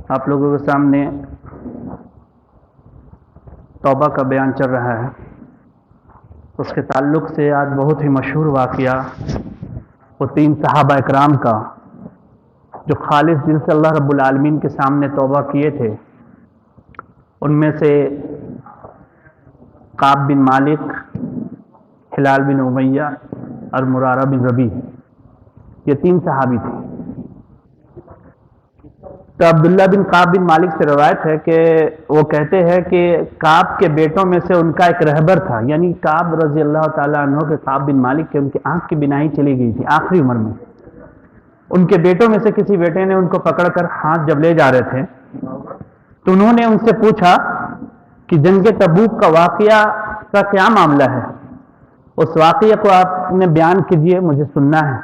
آپ لوگوں کے سامنے توبہ کا بیان چل رہا ہے. اس کے تعلق سے آج بہت ہی مشہور واقعہ وہ 3 صحابہ اکرام کا جو خالص دل سے اللہ رب العالمین کے سامنے توبہ کیے تھے. ان میں سے کعب بن مالک، ہلال بن امیہ اور مرارہ بن ربیع، یہ 3 صحابی تھے. تو عبداللہ بن کعب بن مالک سے روایت ہے کہ وہ کہتے ہیں کہ کعب کے بیٹوں میں سے ان کا ایک رہبر تھا، یعنی کعب رضی اللہ تعالیٰ عنہ کے کعب بن مالک کے ان کی آنکھ کی بینائی چلی گئی تھی آخری عمر میں. ان کے بیٹوں میں سے کسی بیٹے نے ان کو پکڑ کر ہاتھ جب لے جا رہے تھے تو انہوں نے ان سے پوچھا کہ جنگ تبوک کا واقعہ کا کیا معاملہ ہے، اس واقعہ کو آپ نے بیان کیجئے، مجھے سننا ہے.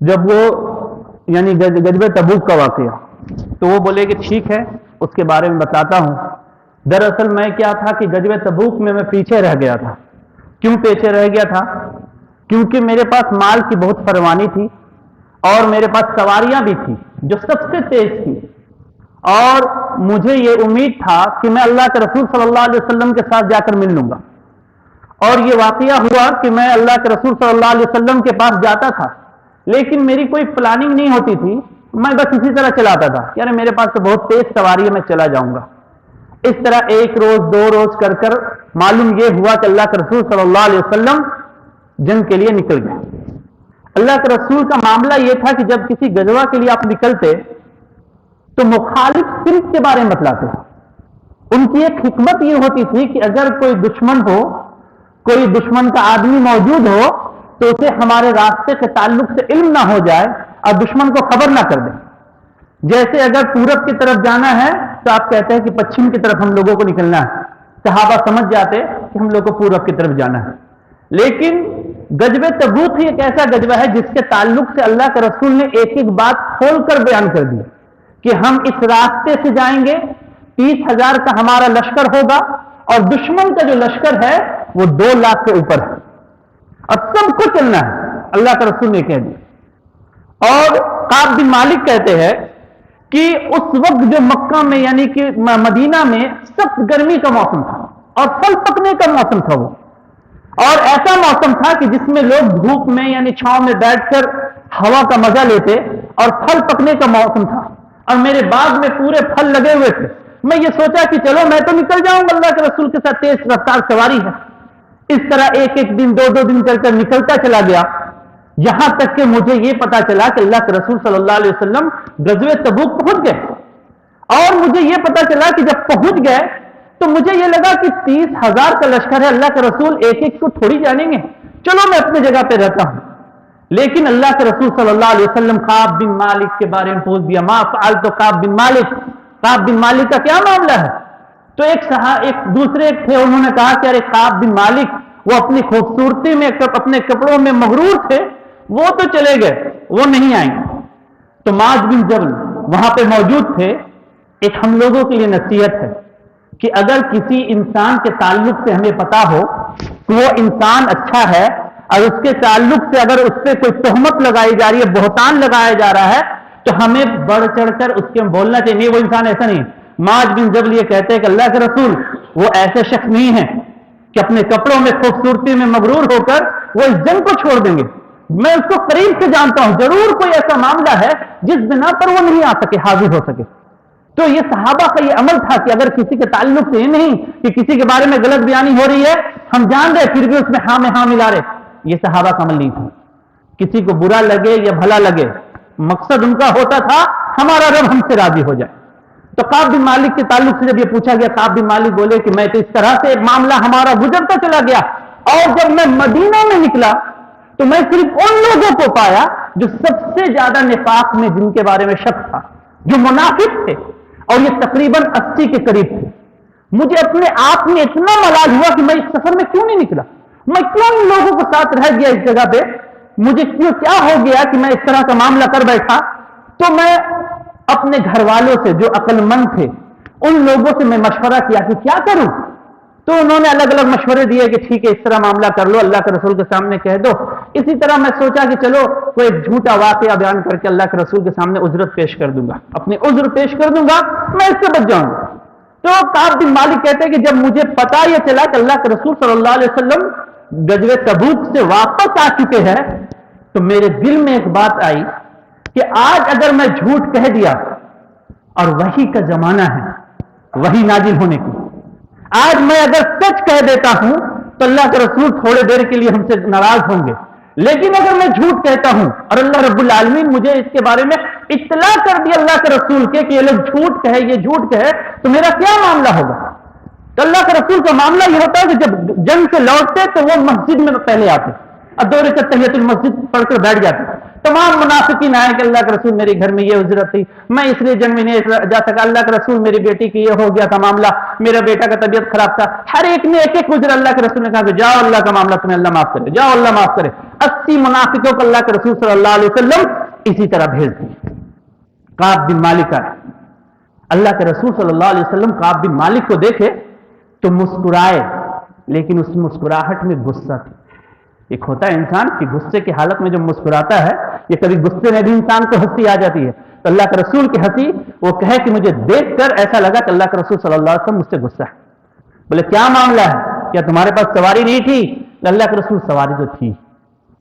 جب وہ یعنی غزوہ تبوک کا واقعہ، تو وہ بولے کہ ٹھیک ہے، اس کے بارے میں بتاتا ہوں. دراصل میں کیا تھا کہ غزوہ تبوک میں پیچھے رہ گیا تھا. کیوں پیچھے رہ گیا تھا؟ کیونکہ میرے پاس مال کی بہت فراوانی تھی اور میرے پاس سواریاں بھی تھی جو سب سے تیز تھی، اور مجھے یہ امید تھا کہ میں اللہ کے رسول صلی اللہ علیہ وسلم کے ساتھ جا کر مل لوں گا. اور یہ واقعہ ہوا کہ میں اللہ کے رسول صلی اللہ علیہ وسلم کے پاس جاتا تھا، لیکن میری کوئی پلاننگ نہیں ہوتی تھی، میں بس اسی طرح چلاتا تھا، یعنی میرے پاس تو بہت تیز سواری ہے، میں چلا جاؤں گا. اس طرح 1 روز 2 روز کر کر معلوم یہ ہوا کہ اللہ کے رسول صلی اللہ علیہ وسلم جنگ کے لیے نکل گئے. اللہ کے رسول کا معاملہ یہ تھا کہ جب کسی غزوہ کے لیے آپ نکلتے تو مخالف صنف کے بارے میں بتلاتے. ان کی ایک حکمت یہ ہوتی تھی کہ اگر کوئی دشمن ہو، کوئی دشمن کا آدمی موجود ہو، تو اسے ہمارے راستے کے تعلق سے علم نہ ہو جائے اور دشمن کو خبر نہ کر دیں. جیسے اگر پورب کی طرف جانا ہے تو آپ کہتے ہیں کہ پچھم کی طرف ہم لوگوں کو نکلنا ہے، صحابہ سمجھ جاتے کہ ہم لوگوں کو پورب کی طرف جانا ہے. لیکن غزوہ تبوک ہی ایک ایسا غزوہ ہے جس کے تعلق سے اللہ کے رسول نے ایک ایک بات کھول کر بیان کر دی کہ ہم اس راستے سے جائیں گے، 30,000 کا ہمارا لشکر ہوگا اور دشمن کا جو لشکر ہے وہ 2 لاکھ کے اوپر ہے اور سب کو چلنا ہے، اللہ کا رسول نے کہہ دیا. اور کعب بن مالک کہتے ہیں کہ اس وقت جو مکہ میں یعنی کہ مدینہ میں سخت گرمی کا موسم تھا اور پھل پکنے کا موسم تھا وہ، اور ایسا موسم تھا کہ جس میں لوگ دھوپ میں یعنی چھاؤں میں بیٹھ کر ہوا کا مزہ لیتے، اور پھل پکنے کا موسم تھا اور میرے باغ میں پورے پھل لگے ہوئے تھے. میں یہ سوچا کہ چلو میں تو نکل جاؤں گا، اللہ کے رسول کے ساتھ تیز رفتار سواری ہے. اس طرح 1 دن 2 دن چل کر نکلتا چلا گیا، یہاں تک کہ مجھے یہ پتا چلا کہ اللہ کے رسول صلی اللہ علیہ وسلم غزوہ تبوک پہنچ گئے. اور مجھے یہ پتا چلا کہ جب پہنچ گئے تو مجھے یہ لگا کہ 30,000 کا لشکر ہے، اللہ کے رسول ایک کو تھوڑی جانیں گے، چلو میں اپنی جگہ پہ رہتا ہوں. لیکن اللہ کے رسول صلی اللہ علیہ وسلم کعب بن مالک کے بارے میں پوچھ دیا، ما فعلت کعب بن مالک، کعب بن مالک کا کیا معاملہ ہے؟ تو ایک دوسرے تھے، انہوں نے کہا کہ ارے کعب بن مالک وہ اپنی خوبصورتی میں اپنے کپڑوں میں مغرور تھے، وہ تو چلے گئے، وہ نہیں آئیں گے. تو معاذ بن جبل وہاں پہ موجود تھے. ایک ہم لوگوں کے لیے نصیحت ہے کہ اگر کسی انسان کے تعلق سے ہمیں پتا ہو کہ وہ انسان اچھا ہے اور اس کے تعلق سے اگر اس پہ کوئی تہمت لگائی جا رہی ہے، بہتان لگایا جا رہا ہے، تو ہمیں بڑھ چڑھ کر اس کے بولنا چاہیے نہیں، وہ انسان ایسا نہیں. معاذ بن جبل یہ کہتے ہیں کہ اللہ کے رسول وہ ایسے شخص نہیں ہیں کہ اپنے کپڑوں میں خوبصورتی میں مغرور ہو کر وہ اس جنگ کو چھوڑ دیں گے. میں اس کو قریب سے جانتا ہوں، ضرور کوئی ایسا معاملہ ہے جس بنا پر وہ نہیں آ سکے، حاضر ہو سکے. تو یہ صحابہ کا یہ عمل تھا کہ اگر کسی کے تعلق سے یہ نہیں کہ کسی کے بارے میں غلط بیانی ہو رہی ہے، ہم جان رہے پھر بھی اس میں ہاں میں ہاں ملا رہے، یہ صحابہ کا عمل نہیں تھا. کسی کو برا لگے یا بھلا لگے، مقصد ان کا ہوتا تھا ہمارا رب ہم سے راضی ہو جائے. تو کعب بن مالک کے تعلق سے جب یہ پوچھا گیا، کعب بن مالک بولے کہ میں تو اس طرح سے معاملہ ہمارا گزرتا چلا گیا، اور جب میں مدینہ میں نکلا تو میں صرف ان لوگوں کو پایا جو سب سے زیادہ نفاق میں، جن کے بارے میں شک تھا، جو منافق تھے، اور یہ تقریباً 80 کے قریب تھے. مجھے اپنے آپ میں اتنا ملال ہوا کہ میں اس سفر میں کیوں نہیں نکلا، میں کیوں ان لوگوں کے ساتھ رہ گیا اس جگہ پہ، مجھے کیا ہو گیا کہ میں اس طرح کا معاملہ کر بیٹھا. تو میں اپنے گھر والوں سے جو عقل مند تھے ان لوگوں سے میں مشورہ کیا کہ کیا کروں. تو انہوں نے الگ الگ مشورے دیے کہ ٹھیک ہے اس طرح معاملہ کر لو، اللہ کے رسول کے سامنے کہہ دو۔ اسی طرح میں سوچا کہ چلو کوئی جھوٹا واقعہ بیان کر کے اللہ کے رسول کے سامنے عذرت پیش کر دوں گا، اپنی عذر پیش کر دوں گا، میں اس سے بچ جاؤں گا۔ تو کعب بن مالک کہتے ہیں کہ جب مجھے پتا یہ چلا کہ اللہ کے رسول صلی اللہ علیہ وسلم غزوہ تبوک سے واپس آ چکے ہیں، تو میرے دل میں ایک بات آئی کہ آج اگر میں جھوٹ کہہ دیا، اور وحی کا زمانہ ہے وحی نازل ہونے کی، آج میں اگر سچ کہہ دیتا ہوں تو اللہ کے رسول تھوڑے دیر کے لیے ہم سے ناراض ہوں گے، لیکن اگر میں جھوٹ کہتا ہوں اور اللہ رب العالمین مجھے اس کے بارے میں اطلاع کر دی اللہ کے رسول کے کہ یہ لوگ جھوٹ کہے، یہ جھوٹ کہے، تو میرا کیا معاملہ ہوگا؟ تو اللہ کے رسول کا معاملہ یہ ہوتا ہے کہ جب جنگ سے لوٹتے تو وہ مسجد میں پہلے آتے اور 2 رکعت تحیۃ المسجد پڑھ کر بیٹھ جاتے۔ تمام منافقین آئے کہ اللہ کے رسول میرے گھر میں یہ عذرت تھی، میں اس لیے جنگ میں نہیں جا سکا، اللہ کے رسول میری بیٹی کی یہ ہو گیا تھا معاملہ، میرا بیٹا کا طبیعت خراب تھا، ہر ایک نے ایک ایک عذر اللہ کے رسول نے کہا کہ جاؤ اللہ کا معاملہ تمہیں اللہ معاف کرے، جاؤ اللہ معاف کرے۔ 80 منافقوں کو اللہ کے رسول صلی اللہ علیہ وسلم اسی طرح بھیج دیے۔ کعب بن مالک آئے، اللہ کے رسول صلی اللہ علیہ وسلم کعب بن مالک کو دیکھے تو مسکرائے، لیکن اس مسکراہٹ میں غصہ تھی۔ ایک ہوتا ہے انسان کہ غصے کی حالت میں جو مسکراتا ہے، یہ کبھی غصے میں بھی انسان کو ہنسی آ جاتی ہے، تو اللہ کے رسول کی ہنسی وہ کہے کہ مجھے دیکھ کر ایسا لگا کہ اللہ کے رسول صلی اللہ علیہ وسلم مجھ سے غصہ ہے۔ بولے کیا معاملہ ہے؟ کیا تمہارے پاس سواری نہیں تھی؟ اللہ کے رسول سواری تو تھی،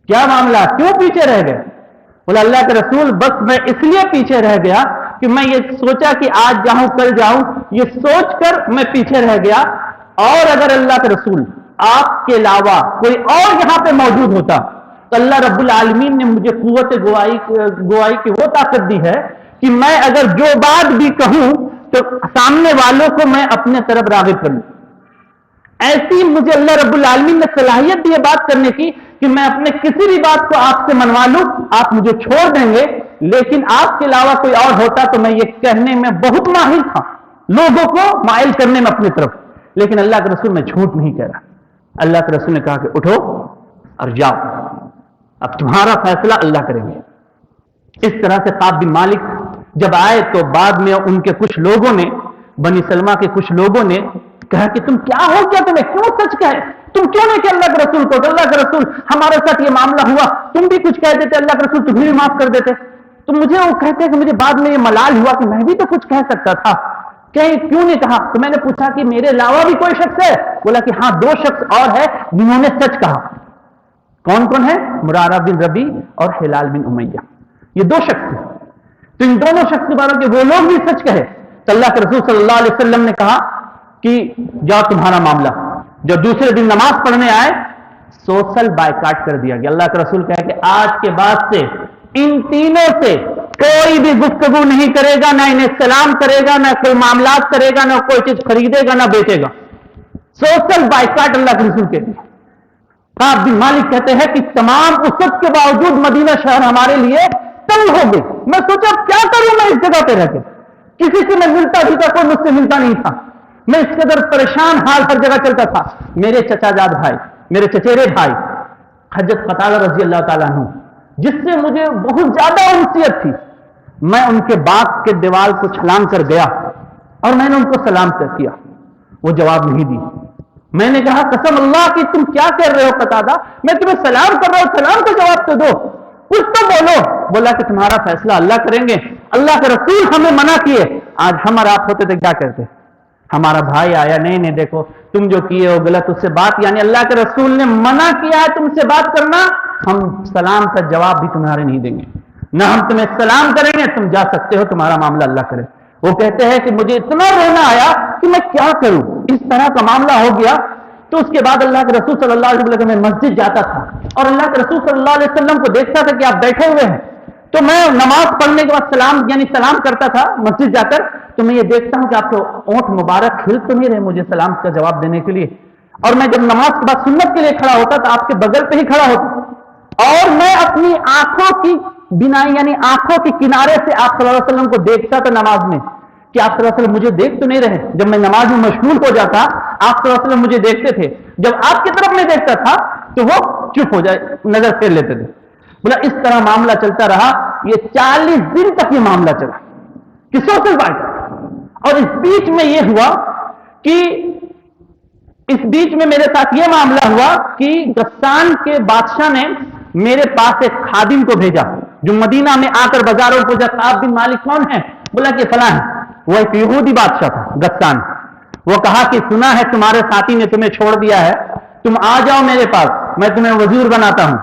کیا معاملہ، کیوں پیچھے رہ گئے؟ بولا اللہ کے رسول بس میں اس لیے پیچھے رہ گیا کہ میں یہ سوچا کہ آج جاؤں کل جاؤں، یہ سوچ کر میں پیچھے رہ گیا، اور اگر اللہ کے رسول آپ کے علاوہ کوئی اور یہاں پہ موجود ہوتا تو اللہ رب العالمین نے مجھے قوت گواہی کی وہ طاقت دی ہے کہ میں اگر جو بات بھی کہوں تو سامنے والوں کو میں اپنے طرف راغب کروں۔ ایسی مجھے اللہ رب العالمین نے صلاحیت دی ہے بات کرنے کی کہ میں اپنے کسی بھی بات کو آپ سے منوا لوں، آپ مجھے چھوڑ دیں گے، لیکن آپ کے علاوہ کوئی اور ہوتا تو میں یہ کہنے میں بہت ماہر تھا، لوگوں کو مائل کرنے میں اپنی طرف، لیکن اللہ کے رسول میں جھوٹ نہیں کہہ رہا۔ اللہ کے رسول نے کہا کہ اٹھو اور جاؤ، اب تمہارا فیصلہ اللہ کریں گے۔ اس طرح سے کعب بن مالک جب آئے تو بعد میں ان کے کچھ لوگوں نے، بنی سلمہ کے کچھ لوگوں نے کہا کہ تم کیا ہو گیا، تمہیں کیوں سچ کہے، تم کیوں نہیں کہ اللہ کے رسول کو، اللہ کے رسول ہمارے ساتھ یہ معاملہ ہوا، تم بھی کچھ کہہ دیتے، اللہ کے رسول تمہیں بھی معاف کر دیتے۔ تو مجھے وہ کہتے کہ مجھے بعد میں یہ ملال ہوا کہ میں بھی تو کچھ کہہ سکتا تھا، کیوں نہیں کہا؟ تو میں نے پوچھا کہ میرے علاوہ بھی کوئی شخص ہے؟ بولا کہ ہاں 2 شخص اور ہے جنہوں نے سچ کہا۔ کون کون ہے؟ مرارہ بن ربی اور ہلال بن امیہ، یہ 2 شخص ہیں۔ تو ان دونوں شخص کے بارے میں وہ لوگ بھی سچ کہے تو اللہ کے رسول صلی اللہ علیہ وسلم نے کہا کہ جاؤ تمہارا معاملہ۔ جب دوسرے دن نماز پڑھنے آئے سوشل بائیکاٹ کر دیا گیا۔ اللہ کے رسول کہے کہ آج کے بعد سے ان تینوں سے کوئی بھی گفتگو نہیں کرے گا، نہ انہیں سلام کرے گا، نہ کوئی معاملات کرے گا، نہ کوئی چیز خریدے گا، نہ بیچے گا۔ سوشل بائیکاٹ اللہ کے رسول کہتے ہیں۔ کعب بن مالک کہتے ہیں کہ تمام وسعت کے باوجود مدینہ شہر ہمارے لیے تنگ ہو گئی، میں سوچا کیا کروں میں اس جگہ پہ رہ کے، کسی سے میں ملتا بھی تھا، کوئی مجھ سے ملتا نہیں تھا، میں اس قدر پریشان حال ہر جگہ چلتا تھا۔ میرے چچا جاد بھائی، میرے چچیرے بھائی حضرت قتادہ رضی اللہ تعالیٰ عنہ، جس سے مجھے بہت زیادہ انسیت تھی، میں ان کے باغ کے دیوال کو چھلانگ کر گیا اور میں نے ان کو سلام کیا، وہ جواب نہیں دی۔ میں نے کہا قسم اللہ کی تم کیا کر رہے ہو قتادہ، میں تمہیں سلام کر رہا ہوں، سلام کا جواب تو دو، کچھ تو بولو۔ بولا کہ تمہارا فیصلہ اللہ کریں گے، اللہ کے رسول ہمیں منع کیے، آج ہم اور آپ ہوتے تو کیا کرتے؟ ہمارا بھائی آیا، نہیں دیکھو تم جو کیے ہو غلط، اس سے بات، یعنی اللہ کے رسول نے منع کیا ہے تم سے بات کرنا، ہم سلام کا جواب بھی تمہارے نہیں دیں گے، نہ ہم تمہیں سلام کریں گے، تم جا سکتے ہو، تمہارا معاملہ اللہ کرے۔ وہ کہتے ہیں کہ مجھے اتنا رونا آیا کہ میں کیا کروں، اس طرح کا معاملہ ہو گیا۔ تو اس کے بعد اللہ کے رسول صلی اللہ علیہ وسلم میں مسجد جاتا تھا اور اللہ کے رسول صلی اللہ علیہ وسلم کو دیکھتا تھا کہ آپ بیٹھے ہوئے ہیں، تو میں نماز پڑھنے کے بعد سلام کرتا تھا مسجد جا کر، تو میں یہ دیکھتا ہوں کہ آپ کے اونٹ مبارک کھل تو نہیں رہے مجھے سلام کا جواب دینے کے لیے، اور میں جب نماز کے بعد سنت کے لیے کھڑا ہوتا تو آپ کے بغل پہ ہی کھڑا ہوتا، اور میں اپنی آنکھوں کی بینائی یعنی آنکھوں کے کنارے سے آپ صلی اللہ علیہ وسلم کو دیکھتا تھا نماز میں کہ آپ صلی اللہ علیہ وسلم مجھے دیکھ تو نہیں رہے۔ جب میں نماز میں مشغول ہو جاتا آپ صلی اللہ علیہ وسلم مجھے دیکھتے تھے، جب آپ کی طرف میں دیکھتا تھا تو وہ چپ ہو جائے، نظر پھیر لیتے تھے۔ بولا اس طرح معاملہ چلتا رہا، یہ 40 دن تک یہ معاملہ چلا کہ سوشل بائیکاٹ، اور اس بیچ میں یہ ہوا کہ اس بیچ میں میرے ساتھ یہ معاملہ ہوا کہ غسان کے بادشاہ نے میرے پاس ایک خادم کو بھیجا جو مدینہ میں آ کر بازاروں کو جب کعب بن مالک کون ہے؟ بولا کہ فلاں ہے. وہ ایک یہودی بادشاہ تھا غسان. وہ کہا کہ سنا ہے تمہارے ساتھی نے تمہیں چھوڑ دیا ہے, تم آ جاؤ میرے پاس, میں تمہیں وزیر بناتا ہوں,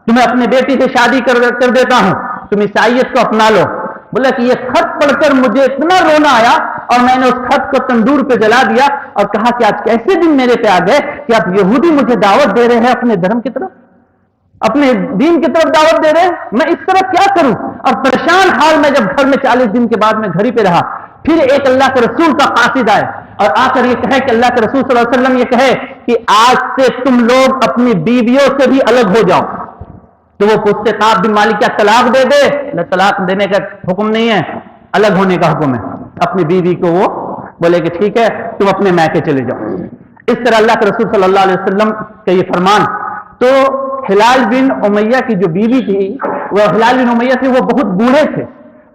تمہیں اپنے بیٹی سے شادی کر دیتا ہوں, تم عیسائیت کو اپنا لو. بولا کہ یہ خط پڑھ کر مجھے اتنا رونا آیا اور میں نے اس خط کو تندور پہ جلا دیا اور کہا کہ آج کیسے دن میرے پہ آ گئے کہ آپ یہودی مجھے دعوت دے رہے ہیں اپنے دھرم کی طرف, اپنے دین کی طرف دعوت دے رہے ہیں, میں اس طرح کیا کروں. اور پریشان حال میں جب گھر میں 40 دن کے بعد میں گھر ہی پہ رہا, پھر ایک اللہ کے رسول کا قاصد آئے اور آ کر یہ کہے کہ اللہ کے رسول صلی اللہ علیہ وسلم یہ کہے کہ آج سے تم لوگ اپنی بیویوں سے بھی الگ ہو جاؤ. تو وہ پوچھتے کعب بن مالک کیا طلاق دے دے؟ طلاق دینے کا حکم نہیں ہے, الگ ہونے کا حکم ہے. اپنی بیوی کو وہ بولے کہ ٹھیک ہے تم اپنے میکے چلے جاؤ. اس طرح اللہ کے رسول صلی اللہ علیہ وسلم کا یہ فرمان. تو ہلال بن امیہ کی جو بیوی تھی, وہ ہلال بن امیہ تھی, وہ بہت بوڑھے تھے.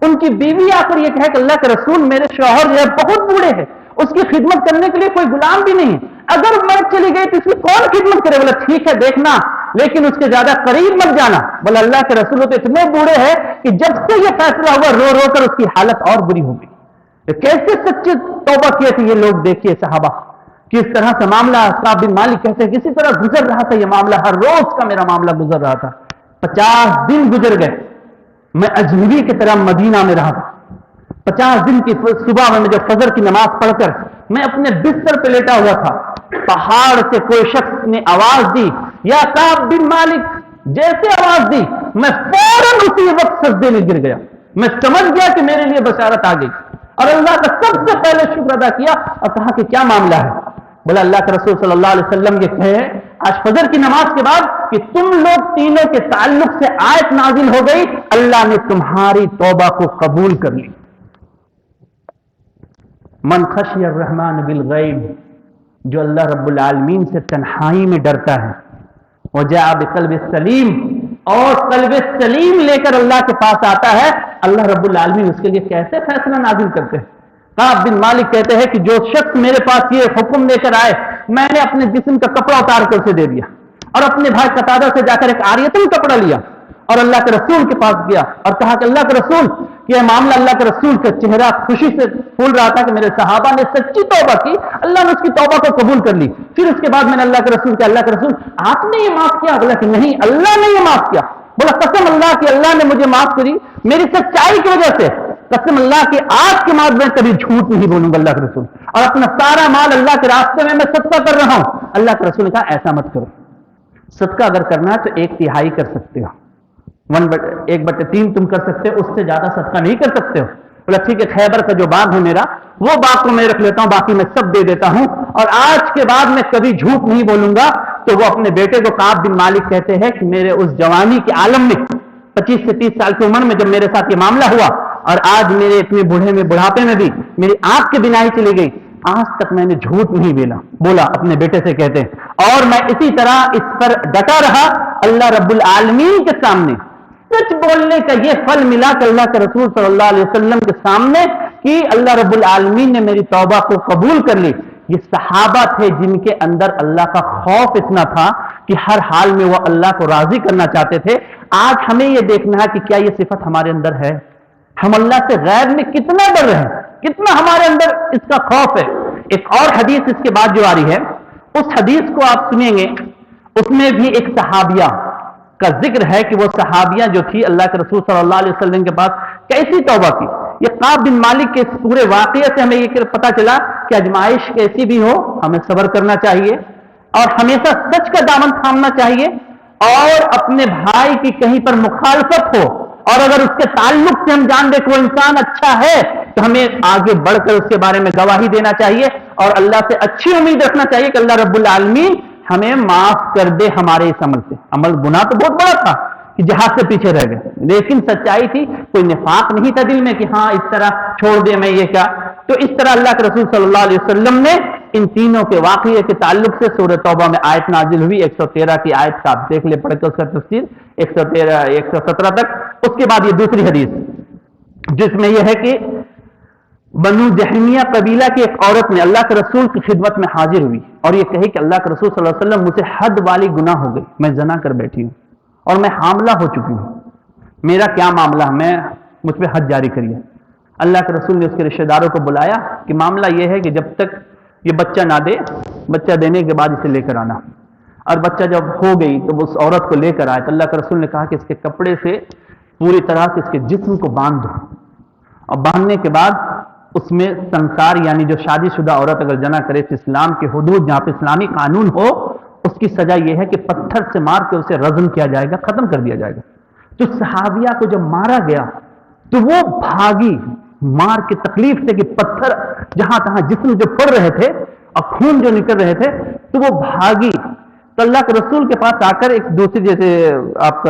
ان کی بیوی آ کر یہ کہے کہ اللہ کے رسول میرے شوہر جو ہے بہت بوڑھے ہیں, اس کی خدمت کرنے کے لیے کوئی غلام بھی نہیں, اگر میں چلی گئی تو اس کی کون خدمت کرے؟ بولا ٹھیک ہے دیکھنا, لیکن اس کے زیادہ قریب مت جانا. بولا اللہ کے رسول تو اتنے بوڑھے ہیں کہ جب سے یہ فیصلہ ہوا رو رو کر اس کی حالت اور بری ہو گئی. کیسے سچے توبہ کیے تھے یہ لوگ, دیکھیے صحابہ کس طرح سے معاملہ. کعب بن مالک کہتے ہیں کسی طرح گزر رہا تھا یہ معاملہ, ہر روز کا میرا معاملہ گزر رہا تھا. 50 دن گزر گئے, میں اجنبی کی طرح مدینہ میں رہا تھا. 50 دن کی صبح میں جب فجر کی نماز پڑھ کر میں اپنے بستر پہ لیٹا ہوا تھا, پہاڑ سے کوئی شخص نے آواز دی یا کعب بن مالک. جیسے آواز دی میں فوراً اسی وقت سجدے میں گر گیا. میں سمجھ گیا کہ میرے لیے بشارت آ گئی اور اللہ کا سب سے پہلے شکر ادا کیا اور کہا کہ کیا معاملہ ہے. بولا اللہ کے رسول صلی اللہ علیہ وسلم یہ کہے آج فجر کی نماز کے بعد کہ تم لوگ تینوں کے تعلق سے آیت نازل ہو گئی, اللہ نے تمہاری توبہ کو قبول کر لی. من خشی الرحمن بالغیب, جو اللہ رب العالمین سے تنہائی میں ڈرتا ہے, وجاء بقلب سلیم, اور قلب سلیم لے کر اللہ کے پاس آتا ہے, اللہ رب العالمین اس کے لیے کیسے فیصلہ نازل کرتے ہیں. کعب بن مالک کہتے ہیں کہ جو شخص میرے پاس یہ حکم لے کر آئے, میں نے اپنے جسم کا کپڑا اتار کر اسے دے دیا اور اپنے بھائی قتادہ سے جا کر ایک عاریتن کپڑا لیا اور اللہ کے رسول کے پاس گیا اور کہا کہ اللہ کے رسول, یہ معاملہ اللہ کے رسول کا چہرہ خوشی سے پھول رہا تھا کہ میرے صحابہ نے سچی توبہ کی, اللہ نے اس کی توبہ کو قبول کر لی. پھر اس کے بعد میں نے اللہ کے رسول کیا, اللہ کے رسول آپ نے یہ معاف کیا؟ بولا کہ نہیں, اللہ نے یہ معاف کیا. بولا قسم اللہ کی اللہ نے مجھے معاف کری میری سچائی کی وجہ سے, قسم اللہ کی آج کے بعد میں کبھی جھوٹ نہیں بولوں گا اللہ کے رسول, اور اپنا سارا مال اللہ کے راستے میں صدقہ کر رہا ہوں. اللہ کے رسول نے کہا ایسا مت کرو, صدقہ اگر کرنا ہے تو 1/3 کر سکتے ہو, 1/3 تم کر سکتے ہو, اس سے زیادہ صدقہ نہیں کر سکتے ہو. بولا ٹھیک ہے, خیبر کا جو باغ ہے میرا, وہ باغ کو میں رکھ لیتا ہوں, باقی میں سب دے دیتا ہوں, اور آج کے بعد میں کبھی جھوٹ نہیں بولوں گا. تو وہ اپنے بیٹے کو کعب بن مالک کہتے ہیں کہ میرے اس جوانی کے عالم میں 25 سے 30 سال کی عمر میں جب میرے ساتھ یہ معاملہ ہوا, اور آج میرے اتنے بوڑھے میں بڑھاپے میں بھی میری آنکھ کی بینائی چلی گئی, آج تک میں نے جھوٹ نہیں بولا اپنے بیٹے سے کہتے ہیں, اور میں اسی طرح اس پر ڈٹا رہا. اللہ رب العالمین کے سامنے سچ بولنے کا یہ پھل ملا کہ اللہ کے رسول صلی اللہ علیہ وسلم کے سامنے کہ اللہ رب العالمین نے میری توبہ کو قبول کر لی. یہ صحابہ تھے جن کے اندر اللہ کا خوف اتنا تھا کہ ہر حال میں وہ اللہ کو راضی کرنا چاہتے تھے. آج ہمیں یہ دیکھنا ہے کہ کیا یہ صفت ہمارے اندر ہے, ہم اللہ سے غیب میں کتنا ڈر رہے ہیں, کتنا ہمارے اندر اس کا خوف ہے. ایک اور حدیث اس کے بعد جو آ رہی ہے, اس حدیث کو آپ سنیں گے, اس میں بھی ایک صحابیہ کا ذکر ہے کہ وہ صحابیہ جو تھی اللہ کے رسول صلی اللہ علیہ وسلم کے پاس کیسی توبہ کی. یہ کعب بن مالک کے اس پورے واقعے سے ہمیں یہ پتا چلا کہ آزمائش کیسی بھی ہو ہمیں صبر کرنا چاہیے اور ہمیشہ سچ کا دامن تھامنا چاہیے, اور اپنے بھائی کی کہیں پر مخالفت ہو اور اگر اس کے تعلق سے ہم جان دیں کہ وہ انسان اچھا ہے تو ہمیں آگے بڑھ کر اس کے بارے میں گواہی دینا چاہیے اور اللہ سے اچھی امید رکھنا چاہیے کہ اللہ رب العالمین ہمیں معاف کر دے ہمارے اس عمل سے. عمل گناہ تو بہت بڑا تھا کہ جہاد سے پیچھے رہ گئے, لیکن سچائی تھی, کوئی نفاق نہیں تھا دل میں کہ ہاں اس طرح چھوڑ دے میں یہ کیا. تو اس طرح اللہ کے رسول صلی اللہ علیہ وسلم نے ان تینوں کے واقعے کے تعلق سے سورہ توبہ میں آیت نازل ہوئی 113 کی آیت کا آپ دیکھ لیں, پڑھ کے اس کا تفسیر 113 117 تک. اس کے بعد یہ دوسری حدیث جس میں یہ ہے کہ بنو جہمیہ قبیلہ کی ایک عورت نے اللہ کے رسول کی خدمت میں حاضر ہوئی اور یہ کہی کہ اللہ کے رسول صلی اللہ علیہ وسلم مجھ سے حد والی گناہ ہو گئی، میں زنا کر بیٹھی ہوں اور میں حاملہ ہو چکی ہوں، میرا کیا معاملہ ہے، مجھ پہ حد جاری کریے۔ اللہ کے رسول نے اس کے رشتہ داروں کو بلایا کہ معاملہ یہ ہے کہ جب تک یہ بچہ نہ دے، بچہ دینے کے بعد اسے لے کر آنا، اور بچہ جب ہو گئی تو اس عورت کو لے کر آئے تو اللہ کے رسول نے کہا کہ اس کے کپڑے سے پوری طرح سے اس کے جسم کو باندھ دو، اور باندھنے کے بعد اس میں سنسار یعنی جو شادی شدہ عورت اگر جنا کرے تو اسلام کے حدود جہاں پہ اسلامی قانون ہو اس کی سزا یہ ہے کہ پتھر سے مار کے اسے رجم کیا جائے گا، ختم کر دیا جائے گا۔ تو صحابیہ کو جب مارا گیا تو وہ بھاگی مار کے تکلیف سے کہ پتھر جہاں تہاں جسم جو پڑ رہے تھے اور خون جو نکل رہے تھے تو وہ بھاگی، تو اللہ کے رسول کے پاس آ کر ایک دوسری جیسے آپ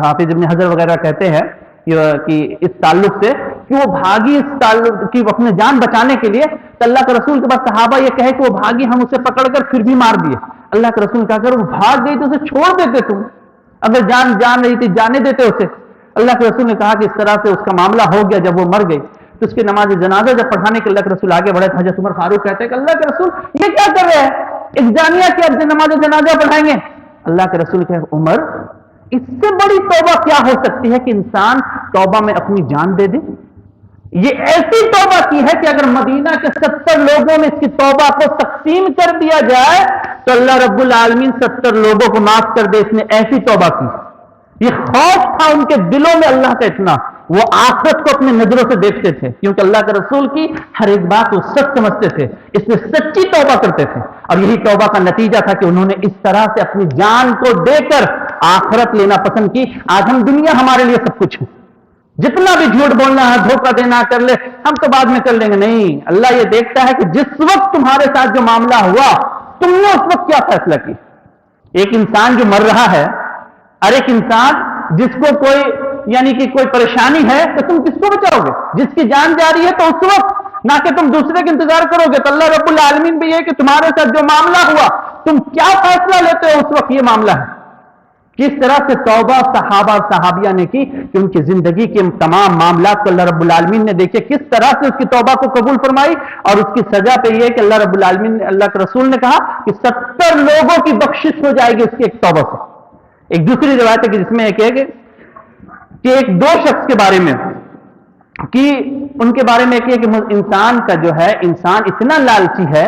حافظ ابن حجر وغیرہ کہتے ہیں کہ اس تعلق سے کہ وہ بھاگی اس تعلق کی اپنے جان بچانے کے لیے، تو اللہ کے رسول کے پاس صحابہ یہ کہے کہ وہ بھاگی، ہم اسے پکڑ کر پھر بھی مار دیے۔ اللہ کے رسول کہا کر وہ بھاگ گئی تو اسے چھوڑ دیتے، تم اگر جان رہی تھی جانے دیتے اسے۔ اللہ کے رسول نے کہا کہ اس طرح سے اس کا معاملہ ہو گیا۔ جب وہ مر گئی تو اس کی نماز جنازہ جب پڑھانے کے اللہ کے رسول آگے بڑھے، حضرت عمر فاروق کہتے ہیں کہ اللہ کے رسول یہ کیا کر رہے ہیں، ایک جانیہ کی اب نماز جنازہ پڑھائیں گے؟ اللہ کے رسول کہے عمر اس سے بڑی توبہ کیا ہو سکتی ہے کہ انسان توبہ میں اپنی جان دے دے؟ یہ ایسی توبہ کی ہے کہ اگر مدینہ کے 70 لوگوں میں اس کی توبہ کو تقسیم کر دیا جائے تو اللہ رب العالمین 70 لوگوں کو معاف کر دے۔ اس نے ایسی توبہ کی، یہ خوف تھا ان کے دلوں میں اللہ کا اتنا، وہ آخرت کو اپنے نظروں سے دیکھتے تھے کیونکہ اللہ کے رسول کی ہر ایک بات وہ سچ سمجھتے تھے، اس میں سچی توبہ کرتے تھے، اور یہی توبہ کا نتیجہ تھا کہ انہوں نے اس طرح سے اپنی جان کو دے کر آخرت لینا پسند کی۔ آج ہم دنیا ہمارے لیے سب کچھ ہے، جتنا بھی جھوٹ بولنا ہے، دھوکہ دینا کر لے، ہم تو بعد میں کر لیں گے، نہیں، اللہ یہ دیکھتا ہے کہ جس وقت تمہارے ساتھ جو معاملہ ہوا تم نے اس وقت کیا فیصلہ کی۔ ایک انسان جو مر رہا ہے اور ایک انسان جس کو کوئی یعنی کہ کوئی پریشانی ہے تو تم کس کو بچاؤ گے؟ جس کی جان جا رہی ہے تو اس وقت، نہ کہ تم دوسرے کا انتظار کرو گے۔ تو اللہ رب العالمین بھی یہ کہ تمہارے ساتھ جو معاملہ ہوا تم کیا فیصلہ لیتے ہو اس وقت، یہ معاملہ ہے۔ کس طرح سے توبہ صحابہ صحابیہ نے کی کہ ان کی زندگی کے تمام معاملات کو اللہ رب العالمین نے دیکھے کس طرح سے اس کی توبہ کو قبول فرمائی، اور اس کی سزا پہ یہ کہ اللہ رب العالمین نے، اللہ کے رسول نے کہا کہ 70 لوگوں کی بخشش ہو جائے گی اس کی ایک توبہ سے۔ ایک دوسری روایت ہے کہ جس میں ایک ہے کہ ایک دو شخص کے بارے میں کہ ان کے بارے میں ایک ہے کہ انسان کا جو ہے، انسان اتنا لالچی ہے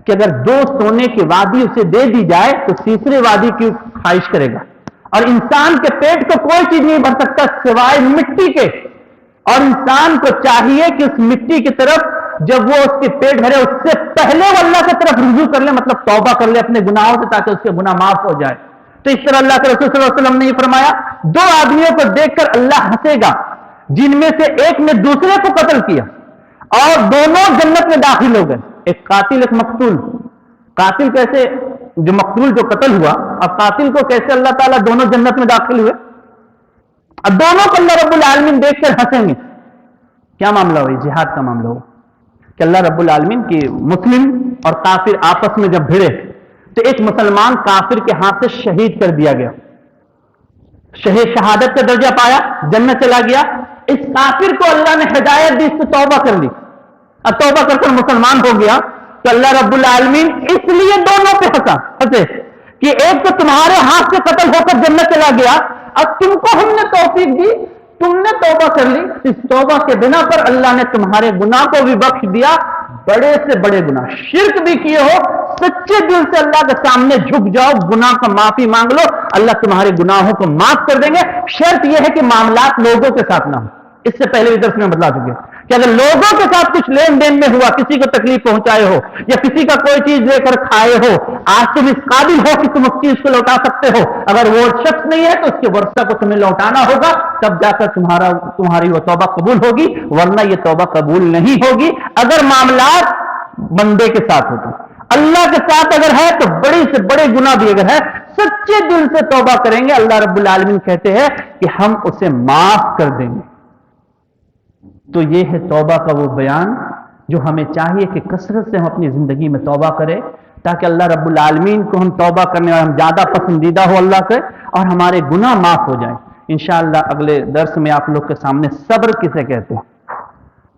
کہ اگر 2 سونے کی وادی اسے دے دی جائے تو تیسرے وادی کی خواہش کرے گا، اور انسان کے پیٹ کو کوئی چیز نہیں بھر سکتا سوائے مٹی کے، اور انسان کو چاہیے کہ اس مٹی کی طرف جب وہ اس کے پیٹ بھرے اس سے پہلے وہ اللہ کی طرف رجوع کر لے، مطلب توبہ کر لے اپنے گناہوں سے تاکہ اس کے گناہ معاف ہو جائے۔ تو اس طرح اللہ کے رسول صلی اللہ علیہ وسلم نے یہ فرمایا 2 آدمیوں کو دیکھ کر اللہ ہنسے گا جن میں سے ایک نے دوسرے کو قتل کیا اور دونوں جنت میں داخل ہو گئے، ایک قاتل ایک مقتول۔ قاتل کیسے، جو مقتول جو قتل ہوا، اب قاتل کو کیسے اللہ تعالیٰ دونوں جنت میں داخل ہوئے؟ اب دونوں کو اللہ رب العالمین دیکھ کر ہنسیں گے۔ کیا معاملہ ہوئی؟ جہاد کا معاملہ ہو کہ اللہ رب العالمین کی مسلم اور کافر آپس میں جب بھڑے تو ایک مسلمان کافر کے ہاتھ سے شہید کر دیا گیا، شہادت کا درجہ پایا، جنت چلا گیا۔ اس کافر کو اللہ نے ہدایت دی، اس سے توبہ کر لی، اور توبہ کر کر مسلمان ہو گیا۔ تو اللہ رب العالمین اس لیے دونوں پہ ہنسے کہ ایک تو تمہارے ہاتھ سے قتل ہو کر جنت چلا گیا، اور تم کو ہم نے توفیق دی، تم نے توبہ کر لی، اس توبہ کے بنا پر اللہ نے تمہارے گناہ کو بھی بخش دیا، بڑے سے بڑے گناہ، شرک بھی کیے ہو، سچے دل سے اللہ کے سامنے جھک جاؤ، گناہ کا معافی مانگ لو، اللہ تمہارے گناہوں کو معاف کر دیں گے۔ شرط یہ ہے کہ معاملات لوگوں کے ساتھ نہ ہو۔ اس سے پہلے بھی درس میں بتلا چکے کہ اگر لوگوں کے ساتھ کچھ لین دین میں ہوا، کسی کو تکلیف پہنچائے ہو یا کسی کا کوئی چیز لے کر کھائے ہو، آج تم اس قابل ہو کہ تم اس چیز کو لوٹا سکتے ہو، اگر وہ شخص نہیں ہے تو اس کے ورثہ کو تمہیں لوٹانا ہوگا، تب جا کر تمہاری وہ توبہ قبول ہوگی، ورنہ یہ توبہ قبول نہیں ہوگی۔ اگر معاملات بندے کے ساتھ ہوتے، اللہ کے ساتھ اگر ہے تو بڑے سے بڑے گناہ بھی اگر ہے، سچے دل سے توبہ کریں گے، اللہ رب العالمین کہتے ہیں کہ ہم اسے معاف کر دیں گے۔ تو یہ ہے توبہ کا وہ بیان جو ہمیں چاہیے کہ کثرت سے ہم اپنی زندگی میں توبہ کریں، تاکہ اللہ رب العالمین کو ہم توبہ کرنے اور ہم زیادہ پسندیدہ ہو اللہ کے، اور ہمارے گناہ معاف ہو جائیں۔ انشاءاللہ اگلے درس میں آپ لوگ کے سامنے صبر کسے کہتے ہیں،